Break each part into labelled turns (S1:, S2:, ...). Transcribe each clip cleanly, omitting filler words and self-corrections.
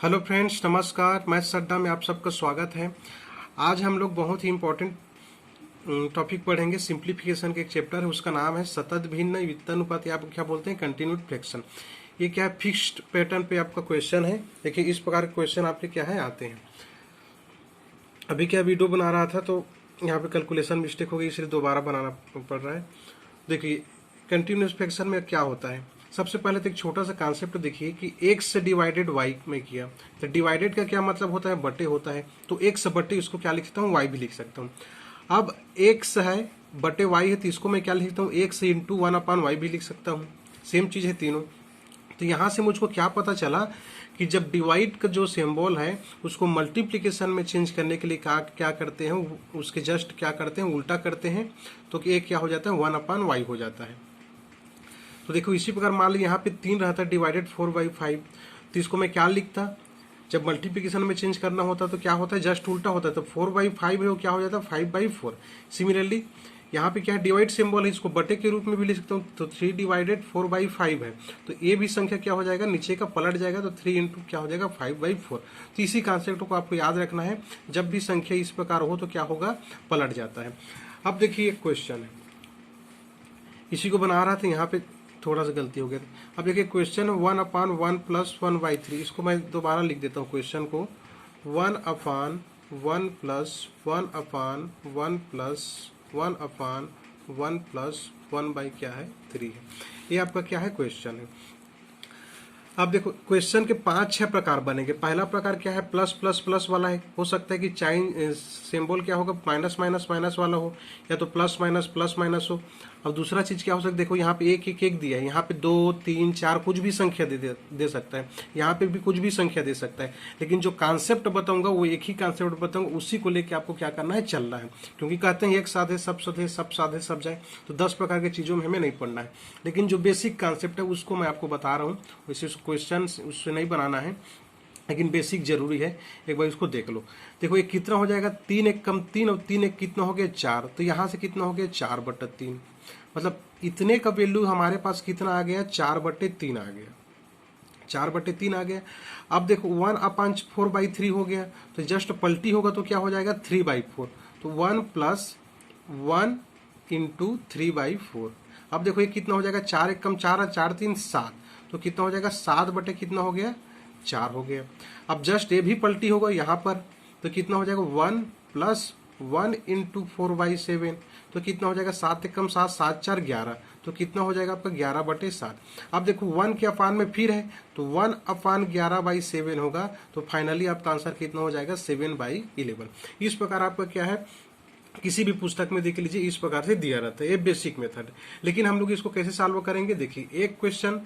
S1: Hello friends, नमस्कार। मैं सड्डा में आप सबका स्वागत है। आज हम लोग बहुत ही इम्पोर्टेंट टॉपिक पढ़ेंगे। सिंप्लीफिकेशन के एक चैप्टर है, उसका नाम है सतत भिन्न व्युत्पन्नुपात, या आप क्या बोलते हैं कंटिन्यूड फ्रैक्शन। ये क्या है, फिक्स्ड पैटर्न पे आपका क्वेश्चन है। देखिए इस प्रकार के क्वेश्चन आपके क्या है आते हैं। अभी क्या वीडियो बना रहा था तो यहाँ पे कैलकुलेशन मिस्टेक हो गई, इसलिए दोबारा बनाना पड़ रहा है। देखिए कंटिन्यूस फ्रैक्शन में क्या होता है, सबसे पहले तो एक छोटा सा कॉन्सेप्ट देखिए कि x डिवाइडेड y में किया, तो डिवाइडेड का क्या मतलब होता है, बटे होता है। तो x बटे इसको क्या लिख सकता हूँ, y भी लिख सकता हूँ। अब x है बटे y है, तो इसको मैं क्या लिख सकता हूँ, x इंटू 1/y भी लिख सकता हूँ। सेम चीज है तीनों। तो यहाँ से मुझको क्या पता चला कि जब डिवाइड का जो सिंबल है उसको मल्टीप्लिकेशन में चेंज करने के लिए क्या करते हैं, उसके जस्ट क्या करते हैं, उल्टा करते हैं। तो एक क्या हो जाता है, 1/y हो जाता है। तो देखो इसी प्रकार मान लो यहाँ पे 3 रहता है डिवाइडेड 4/5, तो इसको मैं क्या लिखता, जब मल्टीप्लिकेशन में चेंज करना होता तो क्या होता है, जस्ट उल्टा होता है। तो 4/5 है वो क्या हो जाता है, 5/4। सिमिलरली यहाँ पे क्या है, डिवाइड सिंबल है, इसको बटे के रूप में भी लिख सकता हूँ। तो 3 डिवाइडेड 4/5 है, तो ये भी संख्या क्या हो जाएगा, नीचे का पलट जाएगा। तो 3 इंटू क्या हो जाएगा, 5/4। तो इसी कॉन्सेप्ट को आपको याद रखना है, जब भी संख्या इस प्रकार हो तो क्या होगा, पलट जाता है। अब देखिए एक क्वेश्चन है, इसी को बना रहा था, यहाँ पे थोड़ा सा गलती हो गया। अब देखिए क्वेश्चन 1/1 + 1/3, इसको मैं दोबारा लिख देता हूँ क्वेश्चन को। 1/1 + 1/1 + 1/1 + 1 क्या है, 3 है। ये आपका क्या है, क्वेश्चन है। अब देखो क्वेश्चन के 5-6 प्रकार बनेंगे। पहला प्रकार क्या है, प्लस प्लस प्लस वाला है। हो सकता है कि चाइन सिंबल क्या होगा, माइनस माइनस माइनस वाला हो, या तो प्लस माइनस प्लस माइनस हो। और दूसरा चीज क्या हो सकता है, देखो यहाँ पे एक एक एक दिया है, यहाँ पे 2 3 4 कुछ भी संख्या दे सकता है, यहाँ पे भी कुछ भी संख्या दे सकता है। लेकिन जो कॉन्सेप्ट बताऊंगा वो एक ही कॉन्सेप्ट बताऊंगा, उसी को लेकर आपको क्या करना है, चलना है। क्योंकि कहते हैं एक साधे सब सधे, सब साधे सब जाए। तो 10 प्रकार की चीजों में हमें नहीं पढ़ना है, लेकिन जो बेसिक कॉन्सेप्ट है उसको मैं आपको बता रहा हूँ। वैसे क्वेश्चन उससे नहीं बनाना है, लेकिन बेसिक जरूरी है। एक बार इसको देख लो। देखो ये कितना हो जाएगा, 3 एक कम 3 और 3 एक कितना हो गया, 4। तो यहाँ से कितना हो गया, 4/3। मतलब इतने का वैल्यू हमारे पास कितना आ गया, 4/3 आ गया, 4/3 आ गया। अब देखो 1/4/3 हो गया, तो जस्ट पलटी होगा तो क्या हो जाएगा, 3/4। तो 1 + 1 × 3/4। अब देखो ये कितना हो जाएगा, 4 एक कम 4 है, 4 3 7। तो कितना हो जाएगा, 7 बटे कितना हो गया, 4 हो गया। अब जस्ट ये भी पलटी होगा यहाँ पर, तो कितना हो जाएगा, 1 + 1 × 4/7। तो कितना हो जाएगा, 7 एक कम 7, 7 4 11। तो कितना हो जाएगा आपका, 11/7। अब देखो 1 के अपान में फिर है, तो 1/11/7 होगा। तो फाइनली आपका आंसर कितना हो जाएगा, 7/11। इस प्रकार आपका क्या है, किसी भी पुस्तक में देख लीजिए इस प्रकार से दिया रहता है। ये बेसिक मेथड। लेकिन हम लोग इसको कैसे सॉल्व करेंगे, देखिए एक क्वेश्चन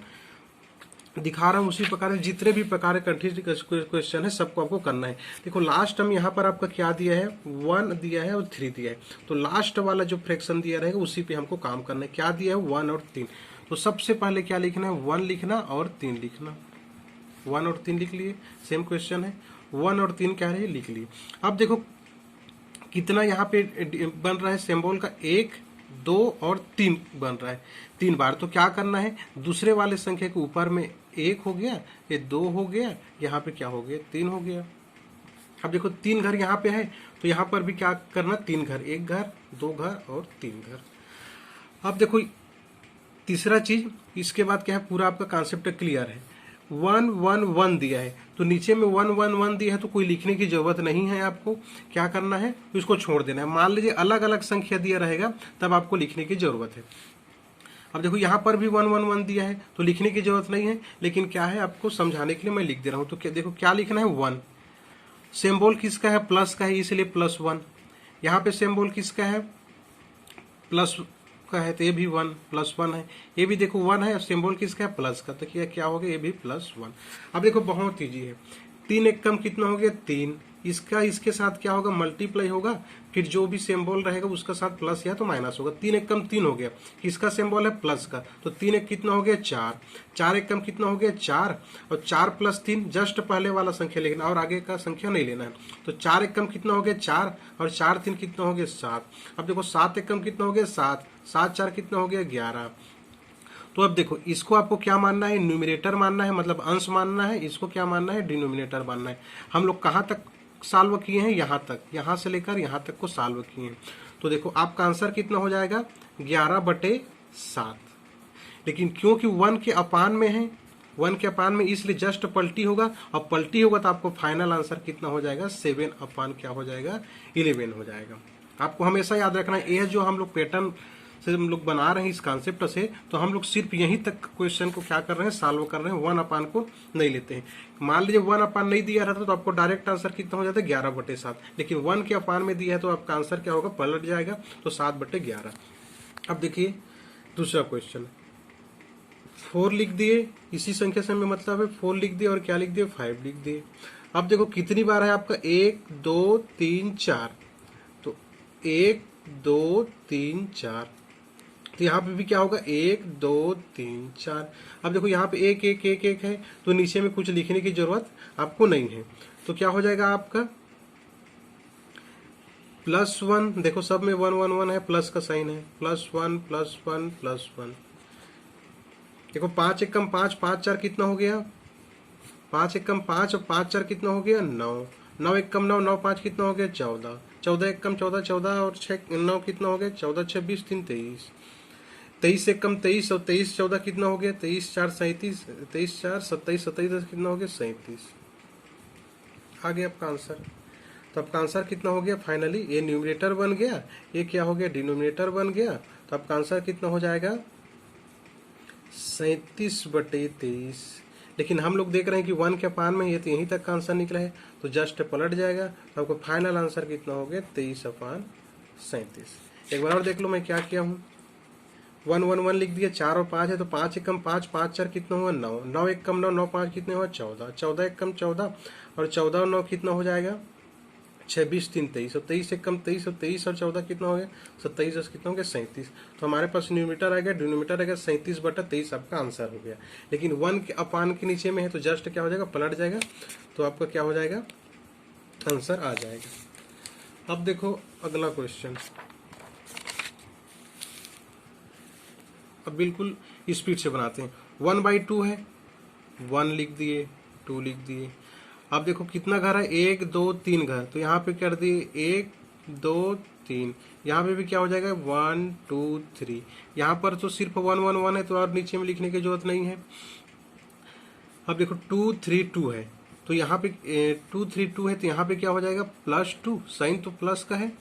S1: दिखा रहा हूँ, उसी प्रकार से जितने भी प्रकार के क्वेश्चन है सबको आपको करना है। देखो लास्ट हम यहाँ पर आपका क्या दिया है, 1 दिया है और 3 दिया है। तो लास्ट वाला जो फ्रैक्शन दिया रहेगा उसी पे हमको काम करना है। क्या दिया है, 1 और 3। तो सबसे पहले क्या लिखना है, 1 लिखना और 3 लिखना। 1 और 3 लिख लिए, सेम क्वेश्चन है। 1 और 3 क्या है, लिख लिए। अब देखो कितना यहाँ पे बन रहा है सिंबल का, 1 2 और 3 बन रहा है 3 बार। तो क्या करना है, दूसरे वाले संख्या के ऊपर में 1 हो गया, ये 2 हो गया, यहाँ पे क्या हो गया, 3 हो गया। अब देखो 3 घर यहाँ पे है, तो यहाँ पर भी क्या करना, 3 घर, 1 घर 2 घर और 3 घर। अब देखो तीसरा चीज, इसके बाद क्या है, पूरा आपका कॉन्सेप्ट क्लियर है। 1 1 1 दिया है, तो नीचे में 1 1 1 दिया है, तो कोई लिखने की जरूरत नहीं है। आपको क्या करना है, इसको छोड़ देना है। मान लीजिए अलग अलग संख्या दिया रहेगा, तब आपको लिखने की जरूरत है। अब देखो यहाँ पर भी 1 1 1 दिया है, तो लिखने की जरूरत नहीं है, लेकिन क्या है, आपको समझाने के लिए मैं लिख दे रहा हूँ। तो देखो क्या लिखना है, 1। सिंबल किसका है, प्लस का है, इसलिए +1। यहाँ पे सिंबल किसका है, प्लस का है, तो ये भी 1 +1 है। ये भी देखो 1 है, सिंबल किसका है, प्लस का, तो क्या हो गया, ये भी +1। अब देखो बहुत ईजी है। 3 एक कम कितना हो गया, 3। इसका इसके साथ क्या होगा, मल्टीप्लाई होगा, फिर जो भी सिंबल रहेगा उसका साथ प्लस या तो माइनस होगा। 3 एक कम 3 हो गया, किसका सिंबल है, प्लस का। तो 3 एक कितना हो गया, 4। 4 एक कम कितना हो गया, 4। और 4 + 3, जस्ट पहले वाला संख्या लिखना और आगे का संख्या नहीं लेना है। तो 4 एक कम कितना हो गया, 4। और 4 3 कितना हो गया, 7। अब देखो 7 एक कम कितना हो गया, 7। 7 4 कितना हो गया, 11। तो अब देखो इसको आपको क्या मानना है, न्यूमरेटर मानना है, मतलब अंश मानना है, इसको क्या मानना है, डिनोमिनेटर मानना है। हम लोग कहाँ तक सॉल्व किए हैं, यहाँ तक, यहाँ से लेकर यहाँ तक को सॉल्व किए हैं। तो देखो आपका आंसर कितना हो जाएगा, 11/7। लेकिन क्योंकि 1 के अपान में है, 1 के अपान में, इसलिए जस्ट पलटी होगा, और पलटी होगा तो आपको फाइनल आंसर कितना हो जाएगा, 7 क्या हो जाएगा, 11 हो जाएगा। आपको हमेशा याद रखना है, ये जो हम लोग पैटर्न से हम लोग बना रहे हैं इस कॉन्सेप्ट से, तो हम लोग सिर्फ यहीं तक क्वेश्चन को क्या कर रहे हैं, सॉल्व कर रहे हैं, 1 अपान को नहीं लेते हैं। मान लीजिए 1 अपान नहीं दिया रहता तो आपको डायरेक्ट आंसर कितना हो जाता है, 11/7। लेकिन 1 के अपान में दिया है तो आपका आंसर क्या होगा, पलट जाएगा, तो 7/11। अब देखिए दूसरा क्वेश्चन, 4 लिख दिए, इसी संख्या से हमें मतलब है, 4 लिख दिए और क्या लिख दिए, 5 लिख दिए। अब देखो कितनी बार है आपका, 1 2 3 4, तो 1 2 3 4, तो यहाँ पे भी क्या होगा, 1 2 3 4। अब देखो यहाँ पे 1 1 1 1 है, तो नीचे में कुछ लिखने की जरूरत आपको नहीं है। तो क्या हो जाएगा आपका +1, देखो सब में 1 1 1 है, प्लस का साइन है, +1 +1 +1। देखो 5 1 कम 5, 5 4 कितना हो गया, 5 1 कम 5 और 5 4 कितना हो गया, 9, 9 1 कम 9, 9 5 कितना हो गया, 14, 14 1 कम 14, 14 और 6 9 कितना हो गया, 14 6 20 3 23, 23 1 कम 23 और 23 14 कितना हो गया, 23 4 37, 23 4 27, 27 कितना हो गया, 37। आ गया आपका आंसर। तो आपका आंसर कितना हो गया, फाइनली ये न्यूमरेटर बन गया, ये क्या हो गया, डिनोमिनेटर बन गया। तो आपका आंसर कितना हो जाएगा, 37/23। लेकिन हम लोग देख रहे हैं कि 1 के अपान में ये तो यहीं तक का आंसर निकला है, तो जस्ट पलट जाएगा। तो आपको फाइनल आंसर कितना हो गया, 23/37। एक बार और देख लो मैं क्या किया हूँ, 1 1 1 लिख दिया, 4 और 5 है, तो 5 1 कम 5, 5 4 कितना हुआ, 9, 9 1 कम 9, 9 5 कितने हुआ, 14, 14 1 कम 14 और 14 और 9 कितना हो जाएगा, 26 3 23, और 23 1 कम 23 और 23 और 14 कितना हो गया, 27 10 कितना हो गया, 37। तो हमारे पास न्यूमरेटर आ गया, डिनोमिनेटर आ गया, 37/23 आपका आंसर हो गया। लेकिन 1 के अपान के नीचे में है तो जस्ट क्या हो जाएगा, पलट जाएगा, तो आपका क्या हो जाएगा, आंसर आ जाएगा। अब देखो अगला क्वेश्चन, अब बिल्कुल स्पीड से बनाते हैं। 1/2 है, 1 लिख दिए, 2 लिख दिए। अब देखो कितना घर है, 1 2 3 घर, तो यहाँ पे कर दिए 1 2 3, यहाँ पे भी क्या हो जाएगा, 1 2 3। यहाँ पर तो सिर्फ 1 1 1 है, तो और नीचे में लिखने की जरूरत नहीं है। अब देखो 2 3 2 है, तो यहाँ पे 2 3 2 है, तो यहाँ पे क्या हो जाएगा, +2, साइन तो प्लस का है।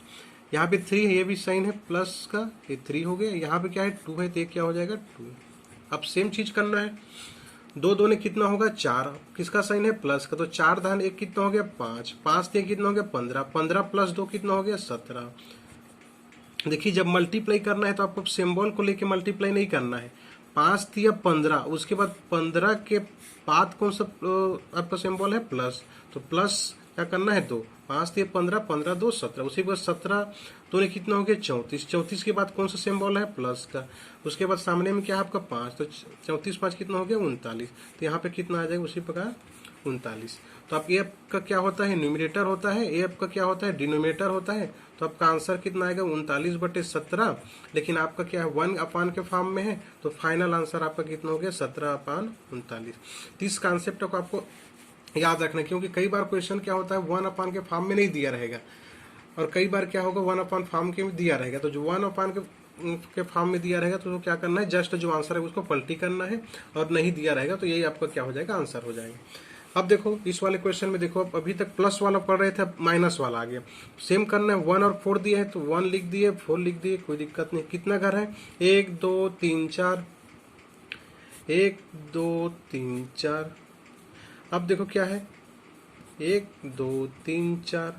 S1: यहाँ पे 3 है, ये भी साइन है प्लस का, ये 3 हो गया। यहाँ पे क्या है, 2 है, तो ये क्या हो जाएगा, 2। अब सेम चीज करना है, 2 2 ने कितना होगा, 4, किसका साइन है, प्लस का, तो 4 धन 1 कितना हो गया, 5, 5 से कितना हो गया, 15, 15 + 2 कितना हो गया, 17। देखिए जब मल्टीप्लाई करना है तो आपको सिंबल को लेके मल्टीप्लाई नहीं करना है। 5 दिया 15, उसके बाद 15 के बाद कौन सा आपका सिंबल है, प्लस, तो प्लस क्या करना है, 2, 5 दिया 15, 15 2 17, उसी के बाद 17 2 ने कितना हो गया, 34, 34 के बाद कौन सा सिंबल है, प्लस का, उसके बाद सामने में क्या है आपका 5, तो 34 5 कितना हो गया, 39। तो यहाँ पे कितना आ जाएगा, उसी प्रकार 39। तो आप ए आपका क्या होता है, न्यूमरेटर होता है, ए आपका क्या होता है, डिनोमिनेटर होता है। तो आपका आंसर कितना आएगा, 39/17। लेकिन आपका क्या है, 1 अपान के फॉर्म में है, तो फाइनल आंसर आपका कितना हो गया, 17/39। तो इस कॉन्सेप्ट को आपको याद रखना है, क्योंकि कई बार क्वेश्चन क्या होता है 1 अपान के फॉर्म में नहीं दिया रहेगा, और कई बार क्या होगा 1 अपान फॉर्म के में दिया रहेगा। तो जो 1 अपान के फॉर्म में दिया रहेगा तो क्या करना है, जस्ट जो आंसर है उसको पलटी करना है, और नहीं दिया रहेगा तो यही आपका क्या हो जाएगा, आंसर हो जाएगा। अब देखो इस वाले क्वेश्चन में देखो, अभी तक प्लस वाला पढ़ रहे थे, अब माइनस वाला आ गया। सेम करना है, 1 और 4 दिया है तो 1 लिख दिए, 4 लिख दिए, कोई दिक्कत नहीं। कितना घर है, 1 2 3 4, 1 2 3 4। अब देखो क्या है, 1 2 3 4,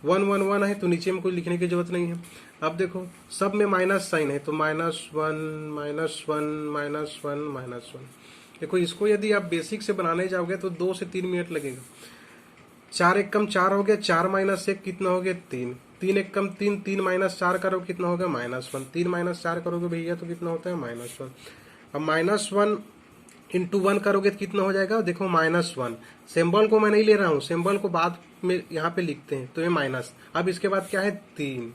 S1: 1 1 1 है, तो नीचे में कोई लिखने की जरूरत नहीं है। अब देखो सब में माइनस साइन है, तो -1 -1 -1। देखो इसको यदि आप बेसिक से बनाने जाओगे तो 2 से 3 मिनट लगेगा। 4 1 कम 4 हो गया, 4 - 1 कितना हो गया, 3, 3 1 कम 3, 3 - 4 करोगे कितना हो गया, -1, 3 - 4 करोगे भैया तो कितना होता है, -1। अब -1 × 1 करोगे तो कितना हो जाएगा, देखो -1। सिंबल को मैं नहीं ले रहा हूँ, सिंबल को बाद में यहाँ पे लिखते हैं, तो ये माइनस। अब इसके बाद क्या है, 3,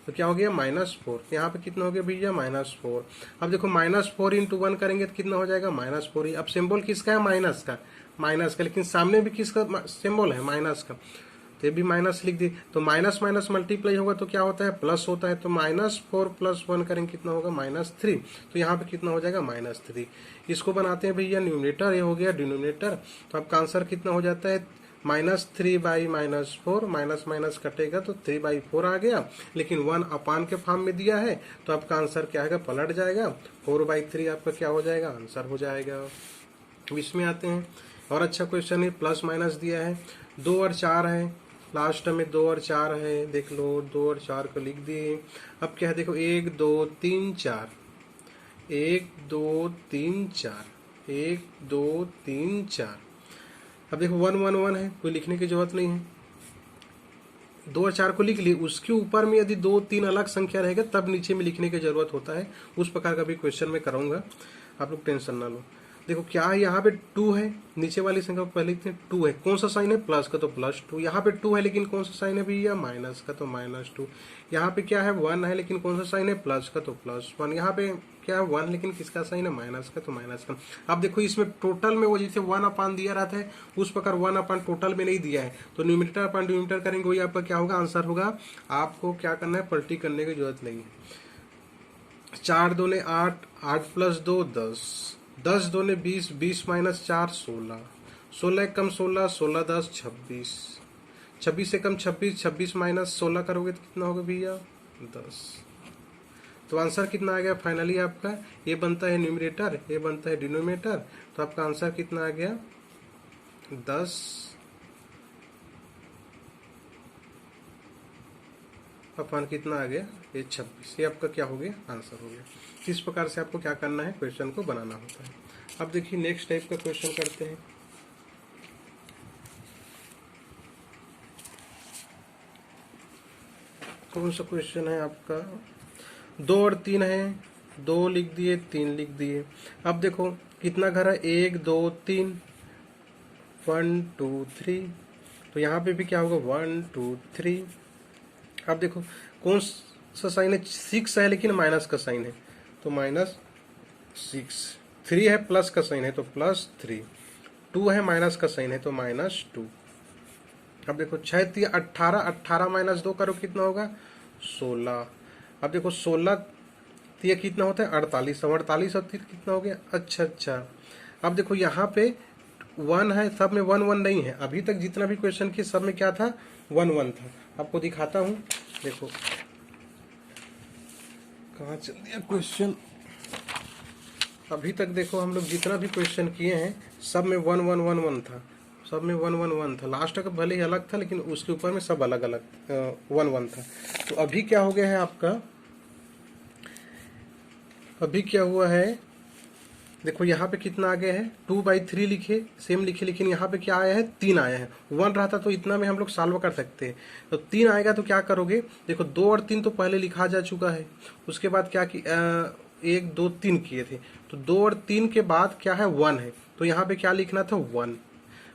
S1: तो क्या हो गया -4। यहाँ पे कितना हो गया भैया -4। अब देखो -4 इंटू 1 करेंगे तो कितना हो जाएगा -4 ही। अब सिंबल किसका है? माइनस का, लेकिन सामने भी किसका सिंबल है? माइनस का, तो ये भी माइनस लिख दी। तो माइनस माइनस मल्टीप्लाई होगा तो क्या होता है? प्लस होता है। तो -4 + 1 करेंगे कितना होगा? -3। तो यहाँ पे कितना हो जाएगा? -3। इसको बनाते हैं भैया न्यूमरेटर, ये हो गया डिनोमिनेटर। तो आपका आंसर कितना हो जाता है? -3/-4, माइनस माइनस कटेगा तो 3/4 आ गया, लेकिन 1 अपान के फॉर्म में दिया है तो आपका आंसर क्या है? पलट जाएगा। 4/3 आपका क्या हो जाएगा? आंसर हो जाएगा। अब इसमें आते हैं, और अच्छा क्वेश्चन है, प्लस माइनस दिया है, 2 और 4 है, लास्ट में 2 और 4 है, देख लो 2 और 4 को लिख दिए। अब क्या है? देखो 1 2 3 4, 1 2 3 4, 1 2 3 4। अब देखो 1 1 1 है, कोई लिखने की जरूरत नहीं है, 2 और 4 को लिख लिए। उसके ऊपर में यदि 2 3 अलग संख्या रहेगा तब नीचे में लिखने की जरूरत होता है। उस प्रकार का भी क्वेश्चन मैं कराऊंगा, आप लोग टेंशन ना लो। देखो क्या है, यहाँ पे 2 है, नीचे वाली संख्या को पहले लिखते हैं। 2 है, कौन सा साइन है? प्लस का, तो +2। यहाँ पे 2 है लेकिन कौन सा साइन है भैया? माइनस का, तो -2। यहाँ पे क्या है? 1 है लेकिन कौन सा साइन है? प्लस का, तो +1। यहाँ पे क्या है? 1 लेकिन किसका साइन है? माइनस का, तो माइनस का। अब देखो इसमें टोटल में वो जैसे 1 अपान दिया रहता है उस प्रकार 1 अपान टोटल में नहीं दिया है, तो न्यूमरेटर अपान डिनोमिनेटर करेंगे, वही आपका क्या होगा? आंसर होगा। आपको क्या करना है? पलटी करने की जरूरत नहीं है। 4 दूने 8, 8 + 2 10, 10 दूने 20, 20 - 4 16, 16 कम 16, 16 10 26, 26 से कम 26, 26 - 16 करोगे तो कितना होगा भैया? 10। तो आंसर कितना आ गया फाइनली आपका? ये बनता है न्यूमरेटर, ये बनता है डिनोमिनेटर। तो आपका आंसर कितना आ गया? 10 अपान कितना आ गया? ये 26। ये आपका क्या हो गया? आंसर हो गया। इस प्रकार से आपको क्या करना है? क्वेश्चन को बनाना होता है। अब देखिए नेक्स्ट टाइप का क्वेश्चन करते हैं। कौन सा क्वेश्चन है आपका? 2 और 3 है, 2 लिख दिए, 3 लिख दिए। अब देखो कितना घर है? 1 2 3, 1 2 3। तो यहाँ पे भी क्या होगा? 1 2 3। अब देखो कौन सा साइन है? 6 है लेकिन माइनस का साइन है, तो -6। 3 है, प्लस का साइन है तो +3। 2 है, माइनस का साइन है तो -2। अब देखो 6 3 18, 18 - 2 करो कितना होगा? 16। अब देखो 16 3 कितना होता है? 48। अब 48 और 3 कितना हो गया? अच्छा। अब देखो यहाँ पे 1 है, सब में 1 1 नहीं है। अभी तक जितना भी क्वेश्चन किए सब में क्या था? 1 1 था। आपको दिखाता हूँ, देखो कहाँ चल दिया क्वेश्चन। अभी तक देखो हम लोग जितना भी क्वेश्चन किए हैं सब में 1 1 1 1 था, सब में 1 1 1 था। लास्ट का भले ही अलग था लेकिन उसके ऊपर में सब अलग अलग 1 1 था। तो अभी क्या हो गया है आपका? अभी क्या हुआ है? देखो यहाँ पे कितना आ गया है? 2/3 लिखे, सेम लिखे, लेकिन यहाँ पे क्या आया है? 3 आया है। 1 रहता तो इतना में हम लोग सॉल्व कर सकते हैं। तो 3 आएगा तो क्या करोगे? देखो 2 और 3 तो पहले लिखा जा चुका है। उसके बाद क्या कि 1 2 3 किए थे, तो 2 और 3 के बाद क्या है? 1 है, तो यहाँ पे क्या लिखना था? 1।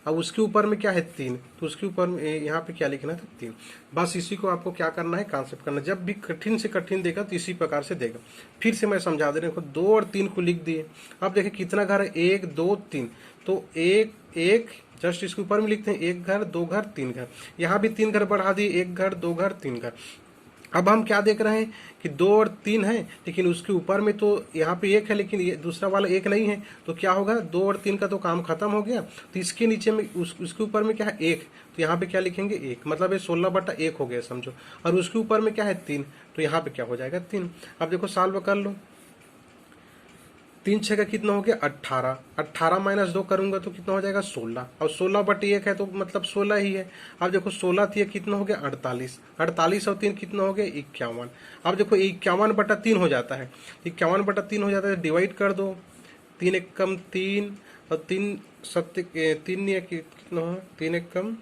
S1: अब उसके ऊपर में क्या है? 3, तो उसके ऊपर में यहाँ पे क्या लिखना था? 3। बस इसी को आपको क्या करना है? कॉन्सेप्ट करना। जब भी कठिन से कठिन देगा तो इसी प्रकार से देगा। फिर से मैं समझा दे रहा हूँ। 2 और 3 को लिख दिए। अब देखिए कितना घर है? 1 2 3, तो 1 जस्ट इसके ऊपर में लिखते हैं 1 घर 2 घर 3 घर। यहाँ भी 3 घर बढ़ा दिए, 1 घर 2 घर 3 घर। अब हम क्या देख रहे हैं कि 2 और 3 है, लेकिन उसके ऊपर में तो यहाँ पे 1 है लेकिन ये दूसरा वाला 1 नहीं है, तो क्या होगा? 2 और 3 का तो काम खत्म हो गया। तो इसके नीचे में उसके ऊपर में क्या है? 1, तो यहाँ पे क्या लिखेंगे? 1, मतलब ये 16/1 हो गया समझो। और उसके ऊपर में क्या है? 3, तो यहाँ पे क्या हो जाएगा? 3। अब देखो सॉल्व कर लो। 3 6 का कितना हो गया? 18। 18 - 2 करूंगा तो कितना हो जाएगा? 16। और 16/1 है तो मतलब 16 ही है। अब देखो 16 थी कितना हो गया? 48। 48 और 3 कितना हो गया? 51। अब देखो 51/3 हो जाता है, 51/3 हो जाता है, डिवाइड कर दो। 3 1 कम 3 और 3 सत्य 3 कितना हो? 3 1 कम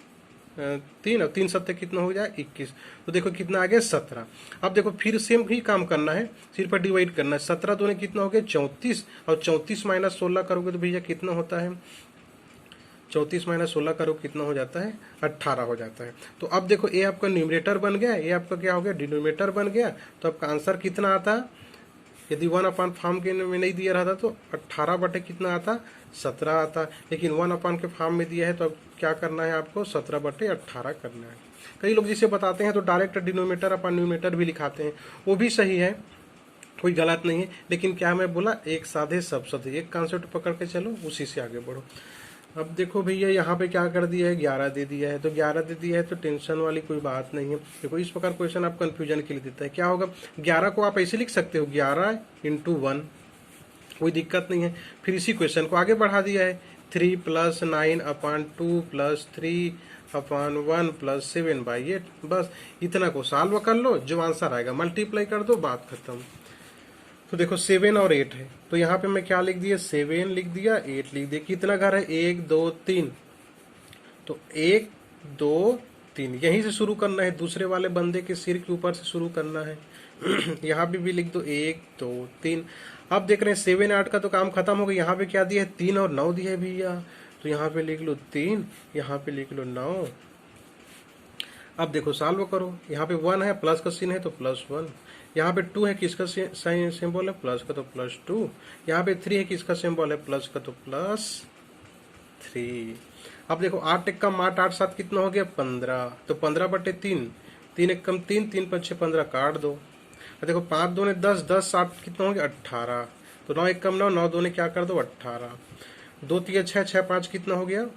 S1: 3 और 3 सत्य कितना हो जाए? 21। तो देखो कितना आ गया? 17। अब देखो फिर सेम ही काम करना है, सिर पर डिवाइड करना है। 17 दूने कितना हो गया? 34, और 34 - 16 करोगे तो भैया कितना होता है? 34 माइनस 16 करो कितना हो जाता है 18 हो जाता है। तो अब देखो ये आपका न्यूमरेटर बन गया, ये आपका क्या हो गया डिनोमिनेटर बन गया। तो आपका आंसर कितना आता, यदि 1 फॉर्म के में नहीं दिया रहता तो 18 बटे कितना आता 17 आता, लेकिन 1 के फॉर्म में दिया है तो अब क्या करना है आपको 17 बटे 18 करना है। कई लोग जिसे बताते हैं तो डायरेक्ट डिनोमिनेटर अपन न्यूमरेटर भी लिखाते हैं, वो भी सही है, कोई गलत नहीं है, लेकिन क्या मैं बोला एक साधे सब साधे, एक कॉन्सेप्ट पकड़ के चलो उसी से आगे बढ़ो। अब देखो भैया यहाँ पे क्या कर दिया है 11 दे दिया है, तो 11 दे दिया है तो टेंशन वाली कोई बात नहीं है। देखो इस प्रकार क्वेश्चन आप कंफ्यूजन के लिए देता है, क्या होगा 11 को आप ऐसे लिख सकते हो 11 इंटू 1, कोई दिक्कत नहीं है। फिर इसी क्वेश्चन को आगे बढ़ा दिया है 3 + 9/2 + 3/1 + 7/8, बस इतना को सॉल्व कर लो, जो आंसर आएगा मल्टीप्लाई कर दो, बात खत्म। तो देखो 7 और 8 है, तो यहाँ पे मैं क्या लिख दिया 7 लिख दिया 8 लिख दिया। कितना घर है 1 2 3, तो 1 2 3 यहीं से शुरू करना है, दूसरे वाले बंदे के सिर के ऊपर से शुरू करना है। यहाँ पे भी लिख दो 1 2 3। अब देख रहे हैं 7 8 का तो काम खत्म हो गया, यहाँ पे क्या दिया है 3 और 9 दिया है भैया, तो यहाँ पे लिख लो 3, यहाँ पे लिख लो 9। अब देखो सॉल्व करो, यहाँ पे 1 है प्लस का सीन है तो +1, यहाँ पे 2 है किसका सिंबल है प्लस का तो +2, यहाँ पे 3 है किसका सिंबल है प्लस का तो +3। अब देखो 8 एक कम 8 8 7 कितना हो गया 15, तो 15 बटे 3, 3 एक कम 3, 3 5 6 15 काट दो। अब देखो 5 2 ने 10, 10 7 कितना हो गया 18, तो 9 एक कम 9, 9 2 ने क्या कर दो 18, 2 3 6 6 5 कितना हो गया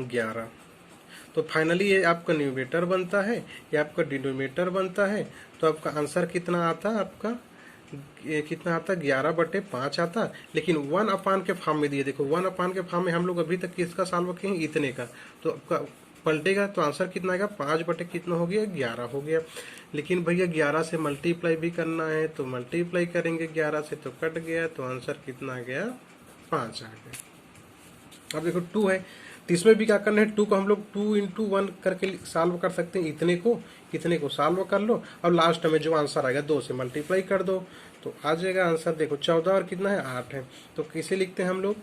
S1: 11। तो फाइनली ये आपका न्यूमरेटर बनता है, ये आपका डिनोमिनेटर बनता है। तो आपका आंसर कितना आता है, आपका कितना आता 11 बटे 5 आता, लेकिन 1 के फॉर्म में दिए। देखो 1 के फॉर्म में हम लोग अभी तक किसका सॉल्व किए हैं इतने का, तो आपका पलटेगा तो आंसर कितना आएगा 5 बटे कितना हो गया 11 हो गया। लेकिन भैया 11 से मल्टीप्लाई भी करना है, तो मल्टीप्लाई करेंगे 11 से तो कट गया, तो आंसर कितना आ गया 5 आ गया। अब देखो 2 है, तो इसमें भी क्या करना है 2 को हम लोग 2 × 1 करके सॉल्व कर सकते हैं, इतने को सॉल्व कर लो, अब लास्ट में जो आंसर आएगा 2 से मल्टीप्लाई कर दो तो आ जाएगा आंसर। देखो 14 और कितना है 8 है, तो किसे लिखते हैं हम लोग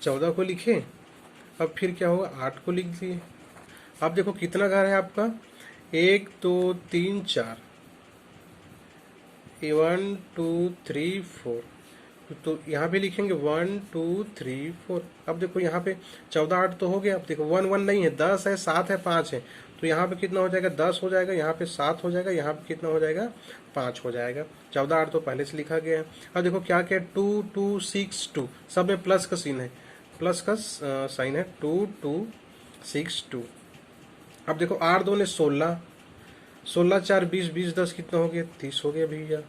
S1: 14 को लिखे, अब फिर क्या होगा 8 को लिख दिए। अब देखो कितना घर है आपका 1 2 3 4, 1 2 3 4, तो यहाँ पे लिखेंगे 1 2 3 4। अब देखो यहाँ पे 14 8 तो हो गया, अब देखो 1 1 नहीं है 10 है 7 है 5 है, तो यहाँ पे कितना हो जाएगा 10 हो जाएगा, यहाँ पे 7 हो जाएगा, यहाँ पे कितना हो जाएगा 5 हो जाएगा। 14 8 तो पहले से लिखा गया है। अब देखो क्या क्या 2 2 6 2, सब में प्लस का सीन है, प्लस का साइन है 2 2 6 2। अब देखो 8 2 ने 16, 16 4 20, 20 10 कितना हो गया 30 हो गया भैया।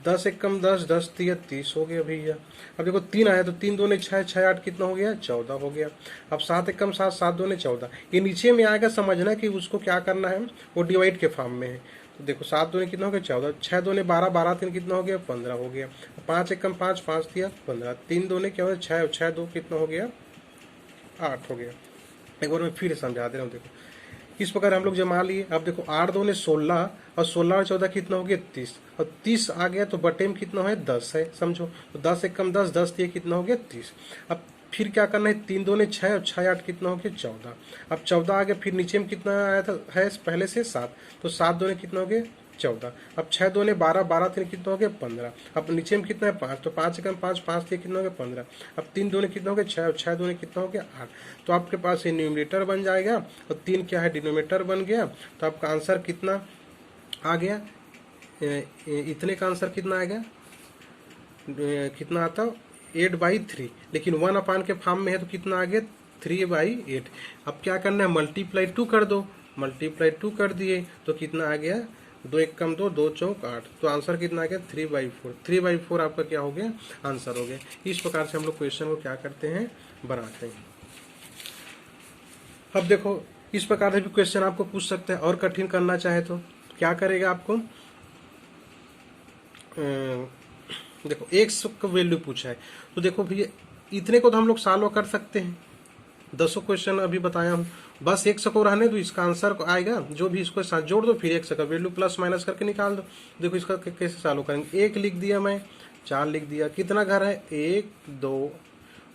S1: 10 एक कम 10, 10 3 30 हो गया भैया। अब देखो 3 आया तो 3 2 ने 6, 6 8 कितना हो गया 14 हो गया। अब 7 एक कम 7, 7 2 ने 14, ये नीचे में आएगा, समझना कि उसको क्या करना है वो डिवाइड के फॉर्म में है। तो देखो 7 2 ने कितना हो गया 14, 6 2 ने 12, 12 3 कितना हो गया 15 हो गया। 5 एक कम 5, 5 दिया 15, 3 2 ने क्या हो गया 6, 6 2 कितना हो गया 8 हो गया। एक बार मैं फिर समझा दे रहा हूँ, देखो इस प्रकार हम लोग जमा लिए। अब देखो 8 2 ने 16 और 16 और 14 कितना हो गया 30, और 30 आ गया तो बटे में कितना है 10 है, समझो, तो 10 एक कम 10, 10 दिए कितना हो गया 30। अब फिर क्या करना है 3 2 ने 6 और 6 8 कितना हो गया 14। अब 14 आ गया, फिर नीचे में कितना आया था है पहले से 7, तो 7 2 ने कितना हो गया 14। अब 6 2 ने 12, 12 3 कितना हो गया 15। अब नीचे में कितना है 5, तो 5 कम 5, 5 दिए कितना हो गया 15। अब 3 2 ने कितना हो गया 6, और 6 2 ने कितना हो गया 8। तो आपके पास ये न्यूमरेटर बन जाएगा और 3 क्या है डिनोमिनेटर बन गया। तो आपका आंसर कितना आ गया, इतने का आंसर कितना आएगा, कितना आता 8/3, लेकिन 1 के फॉर्म में है तो कितना आ गया 3/8। अब क्या करना है मल्टीप्लाई 2 कर दो, मल्टीप्लाई 2 कर दिए तो कितना आ गया 2 एक कम 2, 2 चौक 8, तो आंसर कितना आ गया 3/4। 3/4 आपका क्या हो गया आंसर हो गया। इस प्रकार से हम लोग क्वेश्चन को क्या करते हैं बनाते हैं। अब देखो इस प्रकार से भी क्वेश्चन आपको पूछ सकते हैं, और कठिन करना चाहे तो क्या करेगा आपको, देखो x का वैल्यू पूछा है, तो देखो भैया इतने को तो हम लोग सॉल्व कर सकते हैं, 10 क्वेश्चन अभी बताया हूँ, बस x को रहने दो, इसका आंसर को आएगा जो भी इसको साथ जोड़ दो, फिर x का वैल्यू प्लस माइनस करके निकाल दो। देखो इसका कैसे सॉल्व करेंगे, 1 लिख दिया मैं, 4 लिख दिया, कितना घर है 1 2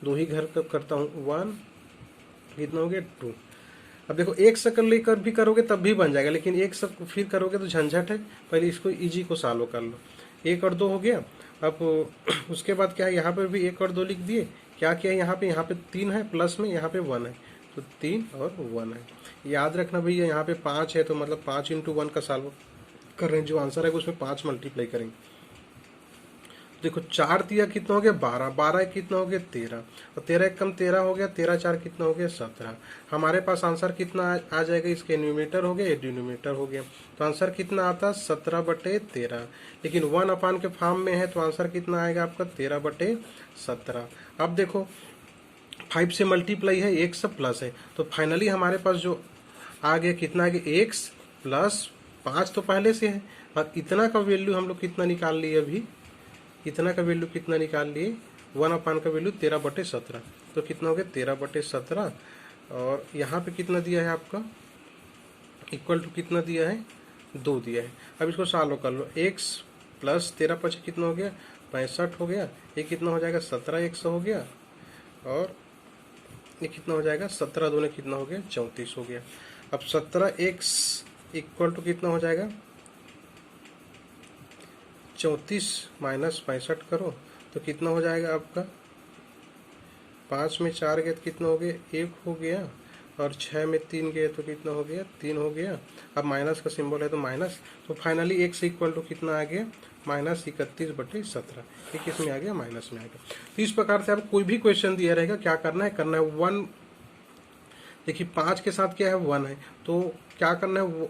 S1: 2 ही घर कब करता हूँ 1, कितना हो गया 2। अब देखो एक से कर लेकर भी करोगे तब भी बन जाएगा, लेकिन एक से फिर करोगे तो झंझट है। पहले इसको इजी को सॉल्व कर लो। 1 और 2 हो गया। अब उसके बाद क्या है, यहाँ पर भी 1 और 2 लिख दिए। क्या किया यहाँ पे 3 है, प्लस में यहाँ पे 1 है, तो 3 और 1 है। याद रखना भैया, यहाँ पे 5 है तो मतलब 5 × 1 का सॉल्व कर रहे हैं। जो आंसर है उसमें 5 मल्टीप्लाई करेंगे। देखो 4 दिया कितना हो गया 12, 12 कितना हो गया 13, और 13 कम 13 हो गया, 13 4 कितना हो गया 17। हमारे पास आंसर कितना आ जाएगा, इसके न्यूमेटर हो गया, ये डिनोमिनेटर हो गया, तो आंसर कितना आता है 17/13। लेकिन 1 के फॉर्म में है तो आंसर कितना आएगा आपका 13/17। अब देखो 5 से मल्टीप्लाई है, 1 से प्लस है, तो फाइनली हमारे पास जो आ गया कितना आ गया x + 5 तो पहले से है, और इतना का वैल्यू हम लोग कितना निकाल लिए अभी, इतना का वैल्यू कितना निकाल लिए 1 का वैल्यू 13/17, तो कितना हो गया 13/17। और यहाँ पे कितना दिया है आपका, इक्वल टू कितना दिया है 2 दिया है। अब इसको सॉल्व कर लो, x + 13 × 5 कितना हो गया 65 हो गया, ये कितना हो जाएगा 17x हो गया, और ये कितना हो जाएगा 17 दूने कितना हो गया 34 हो गया। अब 17x इक्वल टू कितना हो जाएगा 34 - 65 करो तो कितना हो जाएगा आपका, 5 में 4 गए तो कितना हो गया 1 हो गया, और 6 में 3 गए तो कितना हो गया 3 हो गया। अब माइनस का सिंबल है तो माइनस, तो फाइनली x इक्वल टू कितना आ गया -31/17। ये किस में आ गया, माइनस में आ गया। तो इस प्रकार से आप कोई भी क्वेश्चन दिया रहेगा क्या करना है 1, देखिए 5 के साथ क्या है 1 है, तो क्या करना है, वो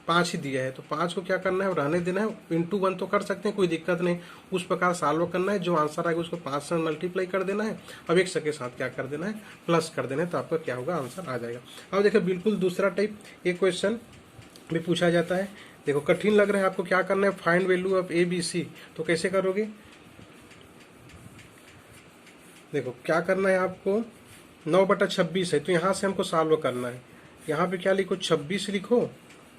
S1: 5 ही दिया है तो 5 को क्या करना है रहने देना है, × 1 तो कर सकते हैं, कोई दिक्कत नहीं, उस प्रकार सॉल्व करना है। जो आंसर आएगा उसको 5 से मल्टीप्लाई कर देना है। अब x के साथ क्या कर देना है, प्लस कर देना है, तो आपका क्या होगा आंसर आ जाएगा। अब देखिए बिल्कुल दूसरा टाइप एक क्वेश्चन भी पूछा जाता है। देखो कठिन लग रहा है आपको, क्या करना है फाइंड वैल्यू ऑफ ABC, तो कैसे करोगे, देखो क्या करना है आपको 9/26 है, तो यहाँ से हमको सॉल्व करना है। यहाँ पे क्या लिखो 26 लिखो,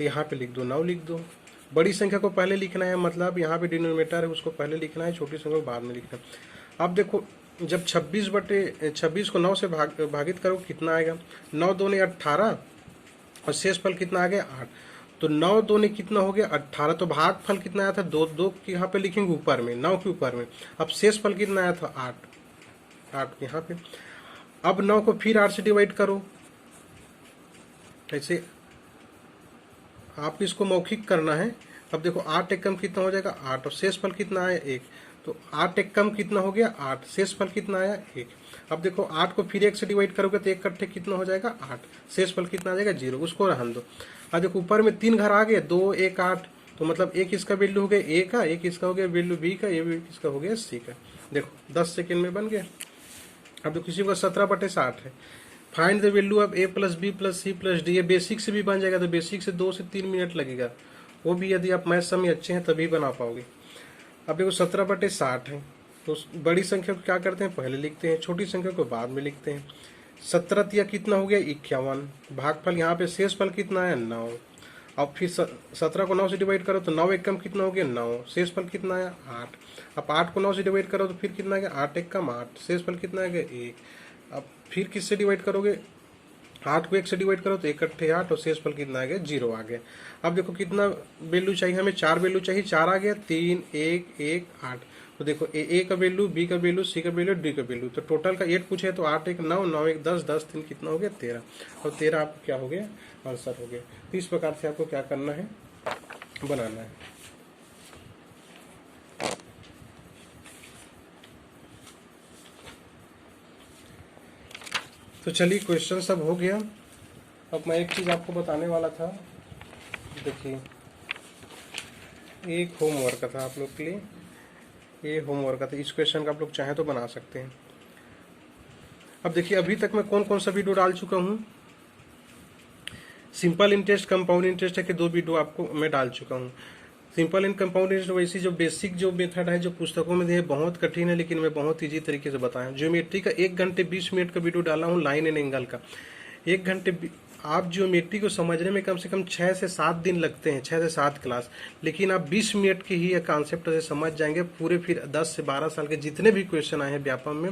S1: यहाँ पे लिख दो 9 लिख दो। बड़ी संख्या को पहले लिखना है, मतलब यहाँ पे डिनोमिनेटर है उसको पहले लिखना है, छोटी संख्या को बाद में लिखना है। अब देखो जब 26 को 9 से भागित करो कितना आएगा, 9 दूने 18, और शेष फल कितना आ गया 8, तो 9 दूने कितना हो गया 18, तो भाग फल कितना आया था 2 यहाँ पे लिखेंगे ऊपर में 9 के ऊपर में। अब शेष फल कितना आया था 8 यहाँ पे। अब 9 को फिर 8 से डिवाइड करो, ऐसे आप इसको मौखिक करना है। अब देखो 8 एकम कितना हो जाएगा 8, और शेष फल कितना आया 1, तो 8 एकम कितना हो गया 8, शेष फल कितना आया 1। अब देखो 8 को फिर 1 से डिवाइड करोगे तो 1 कट्ठे कितना हो जाएगा 8, शेष फल कितना आ जाएगा 0, उसको रहने दो। अब देखो ऊपर में 3 घर आ गए 2 1 8, तो मतलब एक इसका वैल्यू हो गया A का, एक इसका हो गया वैल्यू B का, ये इसका हो गया C का। देखो 10 सेकेंड में बन गया। अब देखो किसी को 17/60 है, find the value of A + B + C + D। ये बेसिक से भी बन जाएगा, तो बेसिक से 2 से 3 मिनट लगेगा, वो भी यदि आप मैथ समय अच्छे हैं तभी बना पाओगे। अब देखो 17/60 है, तो बड़ी संख्या को क्या करते हैं पहले लिखते हैं, छोटी संख्या को बाद में लिखते हैं। 17 या कितना हो गया 51, भागफल यहाँ पे शेष फल कितना है 9। अब फिर 17 को 9 से डिवाइड करो तो 9 एकम कितना हो गया 9, शेष फल कितना आया 8। अब 8 को 9 से डिवाइड करो तो फिर कितना आ गया 8 एकम 8, शेष फल कितना आ गया 1। अब फिर किससे डिवाइड करोगे, 8 को 1 से डिवाइड करो तो 1 कट्ठे 8, और शेष फल कितना आ गया 0 आ गया। अब देखो कितना वैल्यू चाहिए हमें, 4 वैल्यू चाहिए, 4 आ गया 3 1 1 8। तो देखो A का वैल्यू, B का वैल्यू, C का वैल्यू, D का वैल्यू, तो टोटल का 8 पूछे तो 8 1 9, 9 1 10, 10 3 कितना हो गया 13, और 13 आपको क्या हो गया आंसर हो गया। तो इस प्रकार से आपको क्या करना है बनाना है। तो चलिए क्वेश्चन सब हो गया। अब मैं एक चीज़ आपको बताने वाला था, देखिए एक होमवर्क था आप लोग के लिए, ये होमवर्क था, इस क्वेश्चन का आप लोग चाहें तो बना सकते हैं। अब देखिए अभी तक मैं कौन कौन सा वीडियो डाल चुका हूँ, सिंपल इंटरेस्ट कंपाउंड इंटरेस्ट है कि 2 वीडियो आपको मैं डाल चुका हूँ। सिंपल एंड कंपाउंड इंटरेस्ट वैसी जो बेसिक जो मेथड है जो पुस्तकों में दिए बहुत कठिन है, लेकिन मैं बहुत ईजी तरीके से बताया हूँ। ज्योमेट्री का 1 घंटे 20 मिनट का वीडियो डाला हूँ, लाइन एंड एंगल का 1 घंटे। आप ज्योमेट्री को समझने में कम से कम 6 से 7 दिन लगते हैं, 6 से 7 क्लास, लेकिन आप 20 मिनट की ही कॉन्सेप्ट से समझ जाएंगे। पूरे फिर 10 से 12 साल के जितने भी क्वेश्चन आए हैं व्यापम में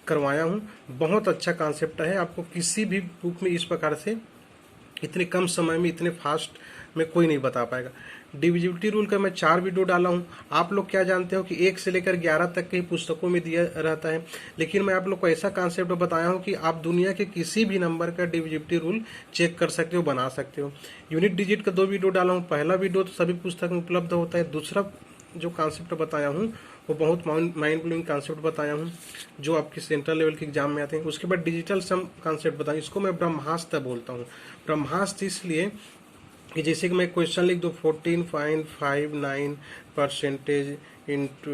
S1: करवाया हूँ। बहुत अच्छा कॉन्सेप्ट है, आपको किसी भी बुक में इस प्रकार से इतने कम समय में इतने फास्ट में कोई नहीं बता पाएगा। डिविजिबिलिटी रूल का मैं 4 वीडियो डाला हूँ। आप लोग क्या जानते हो कि 1 से लेकर 11 तक के पुस्तकों में दिया रहता है, लेकिन मैं आप लोग को ऐसा कॉन्सेप्ट बताया हूँ कि आप दुनिया के किसी भी नंबर का डिविजिबिलिटी रूल चेक कर सकते हो, बना सकते हो। यूनिट डिजिट का 2 वीडियो डाला हूँ। पहला वीडियो तो सभी पुस्तक में उपलब्ध होता है, दूसरा जो कॉन्सेप्ट बताया हूँ वो बहुत माइंड ब्लोइंग कॉन्सेप्ट बताया हूँ जो आपके सेंट्रल लेवल के एग्जाम में आते हैं। उसके बाद डिजिटल सम कॉन्सेप्ट बताया, इसको मैं ब्रह्मास्त्र बोलता हूँ। ब्रह्मास्त्र इसलिए कि जैसे कि मैं क्वेश्चन लिख दूँ 14.59% इंटू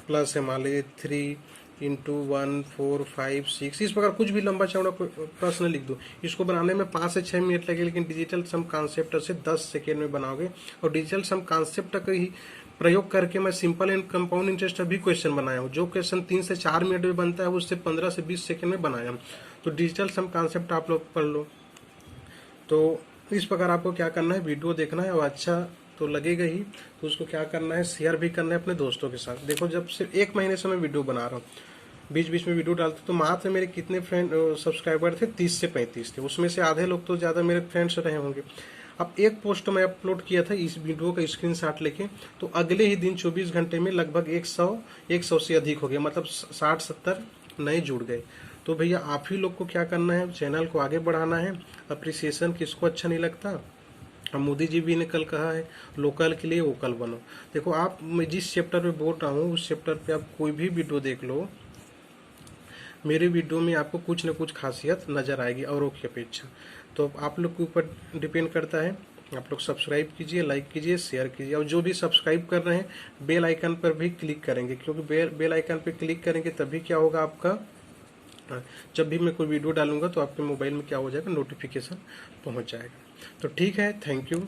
S1: प्लस है मान लीजिए 3 इंटू 1 4 5 6, इस प्रकार कुछ भी लंबा चौड़ा प्रश्न लिख दो। इसको बनाने में 5 से 6 मिनट लगे, लेकिन डिजिटल सम कॉन्सेप्ट से 10 सेकेंड में बनाओगे। और डिजिटल सम कॉन्सेप्ट का ही प्रयोग करके मैं सिंपल एंड कंपाउंड इंटरेस्ट भी क्वेश्चन बनाया हूँ। जो क्वेश्चन 3 से 4 मिनट में बनता है उससे 15 से 20 सेकेंड में बनाया हूँ। तो डिजिटल सम कॉन्सेप्ट आप लोग पढ़ लो। तो इस प्रकार आपको क्या करना है, वीडियो देखना है और अच्छा तो लगेगा ही, तो उसको क्या करना है, शेयर भी करना है अपने दोस्तों के साथ। देखो जब सिर्फ 1 महीने से मैं वीडियो बना रहा हूँ, बीच बीच में वीडियो डालते, तो मात्र मेरे कितने फ्रेंड सब्सक्राइबर थे, 30 से 35 थे। उसमें से आधे लोग तो ज़्यादा मेरे फ्रेंड्स रहे होंगे। अब एक पोस्ट मैं अपलोड किया था इस वीडियो का स्क्रीनशॉट लेके, तो अगले ही दिन 24 घंटे में लगभग 100 से अधिक हो गया, मतलब 60-70 नए जुड़ गए। तो भैया आप ही लोग को क्या करना है, चैनल को आगे बढ़ाना है। अप्रिसिएशन किसको अच्छा नहीं लगता। अब मोदी जी भी ने कल कहा है लोकल के लिए वोकल बनो। देखो आप, मैं जिस चैप्टर पे बोल रहा हूँ उस चैप्टर पे आप कोई भी वीडियो देख लो, मेरे वीडियो में आपको कुछ न कुछ खासियत नज़र आएगी औरों की अपेक्षा। तो आप लोग के ऊपर डिपेंड करता है, आप लोग सब्सक्राइब कीजिए, लाइक कीजिए, शेयर कीजिए। और जो भी सब्सक्राइब कर रहे हैं बेल आइकन पर भी क्लिक करेंगे, क्योंकि बेल आइकन पर क्लिक करेंगे तभी क्या होगा, आपका जब भी मैं कोई वीडियो डालूंगा तो आपके मोबाइल में क्या हो जाएगा, नोटिफिकेशन पहुंच जाएगा। तो ठीक है, थैंक यू।